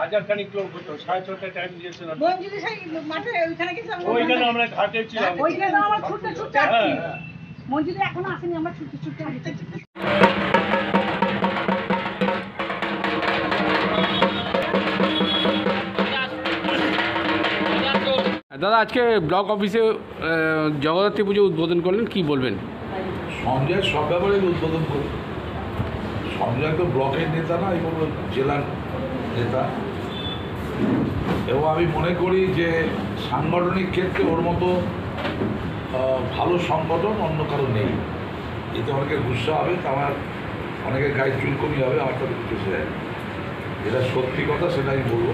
হাজারখানিক লোক হতো, 6:30টায় টাইম দিয়েছিলাম। মাঠে ওইখানে গেছিলাম, ওইখানে আমরা ঘাটে ছিলাম। ওইখানে আমার ছুটতে ছুটতে আসছি, মঞ্জুরি এখনো আসেনি, আমরা ছুটতে ছুটতে আসছি। দাদা, আজকে ব্লক অফিসে জগদ্ধাত্রী পুজো উদ্বোধন করলেন, কি বলবেন? সঞ্জয় সব ব্যাপারে উদ্বোধন করল। সঞ্জয় তো ব্লকের নেতা না, এই কোনো জেলার নেতা, এবং আমি মনে করি যে সাংগঠনিক ক্ষেত্রে ওর মতো ভালো সংগঠন অন্য কারো নেই। এতে অনেকের গুসা হবে, আমার অনেকের গায়ে চুলকমি হবে, আমার তাদের কিছু যায়। যেটা সত্যি কথা সেটা আমি বলবো।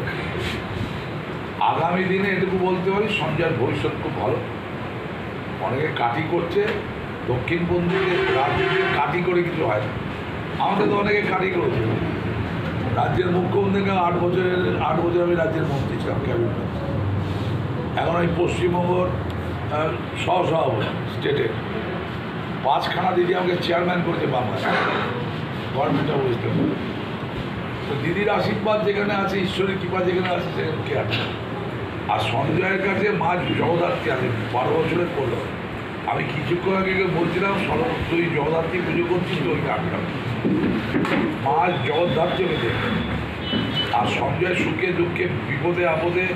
আগামী দিনে এটুকু বলতে পারি সঞ্জয়ের ভবিষ্যৎ খুব ভালো। অনেকে কাটি করছে, দক্ষিণপন্থী রাজনীতি কাটি করে কিছু হয় না। আমাদের তো অনেকে কাটি করেছে। রাজ্যের মুখ্যমন্ত্রীকে 8 বছর আমি রাজ্যের মন্ত্রী ছিলাম, ক্যাবিনেট মন্ত্রী। এখন আমি পশ্চিমবঙ্গর সহসভাপতি স্টেটের 5খানা দিদি আমাকে চেয়ারম্যান করেছে বাংলায়, গভর্নমেন্ট অফ ওয়েস্ট বেঙ্গল। তো দিদির আশীর্বাদ যেখানে আছে, ঈশ্বরের কৃপা যেখানে আছে, সেখানে কে আছে। আর সঞ্জয়ের কাছে মা জগদ্ধাত্রী আছে, 12 বছরের করলো। আমি কিছুক্ষণ আগে বলছিলাম, তুই জগদ্ধাত্রী পুজো করছিস, তো ওইটা আটকাম। মা জগদ্ধাত্রীকে দেখে। আর সঞ্জয় সুখে দুঃখে বিপদে আপদে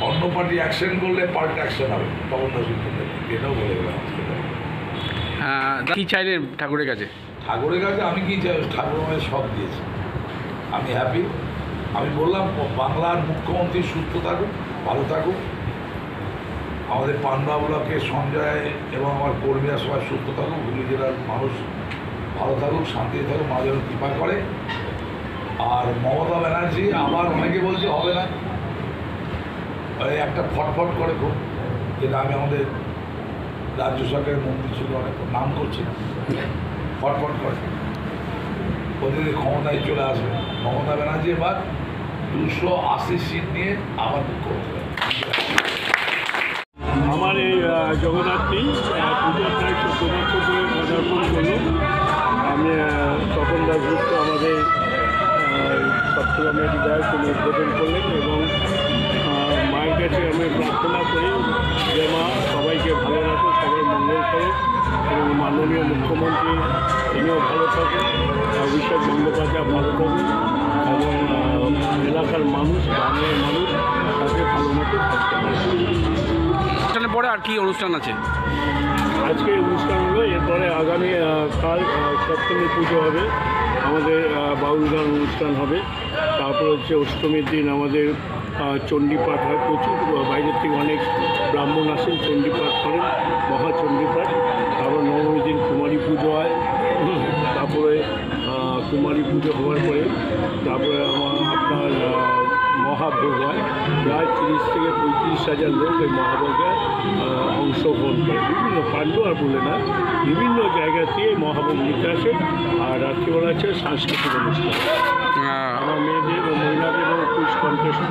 অন্য পার্টি অ্যাকশন করলে পাল্টা অ্যাকশন হবে, তখন তো এটাও বলে গেলাম। কী চাইলেন ঠাকুরের কাছে? ঠাকুরের কাছে আমি কি চাই? ঠাকুর আমায় সব দিয়েছে, আমি হ্যাপি। আমি বললাম বাংলার মুখ্যমন্ত্রী সুস্থ থাকুক, ভালো থাকুক, আমাদের পান্ডা ব্লকে সঞ্জয় এবং আমার কর্মীরা সবাই সুস্থ থাকুক, হুগলি জেলার মানুষ ভালো থাকুক, শান্তিতে থাকুক, মা যেন কৃপা করে। আর মমতা ব্যানার্জি আবার অনেকে বলছে হবে না, একটা ফটফট করে খুব, যেটা আমি আমাদের রাজ্য সরকারের মন্ত্রী ছিল, অনেক নাম করছি না, ফটফট করে প্রতিদিন ক্ষমতায় চলে আসবে মমতা ব্যানার্জি। এবার 280 সিট নিয়ে আবার মুখ্যমন্ত্রী। আমার এই জগদ্ধাত্রী পুজো প্রায় 14 বছর ধরে পদার্পণ করলো। করি তিনিও ভালো থাকুন, অভিষেক বন্দ্যোপাধ্যায় ভালো থাকুন এবং এলাকার মানুষ, গ্রামের মানুষ তাকে ভালো মতো থাকতে পারে। অনুষ্ঠানের পরে আর কি অনুষ্ঠান আছে? আজকে অনুষ্ঠান হলো, এরপরে আগামী কাল সপ্তমী পুজো হবে, আমাদের বাউল গান অনুষ্ঠান হবে। তারপর হচ্ছে অষ্টমীর দিন আমাদের চণ্ডীপাঠ হয়, প্রচুর বাইরের থেকে অনেক ব্রাহ্মণ আসেন, চণ্ডীপাঠ করেন, মহাচণ্ডীপাঠ। তারপর নবমীর দিন কুমারী পুজো হয়, তারপরে কুমারী পুজো হওয়ার পরে তারপরে আপনার মহাভোগ হয়। প্রায় 30 থেকে 35,000 লোক এই মহাভোগে অংশগ্রহণ করে, বিভিন্ন পাণ্ডু আর বলে না, বিভিন্ন জায়গা থেকে মহাভোগ নিতে আসে। আর রাত্রিবেলা আছে সাংস্কৃতিক অনুষ্ঠান, আমার মেয়েদের ও মহিলাদের কুইজ কন্টেস্ট।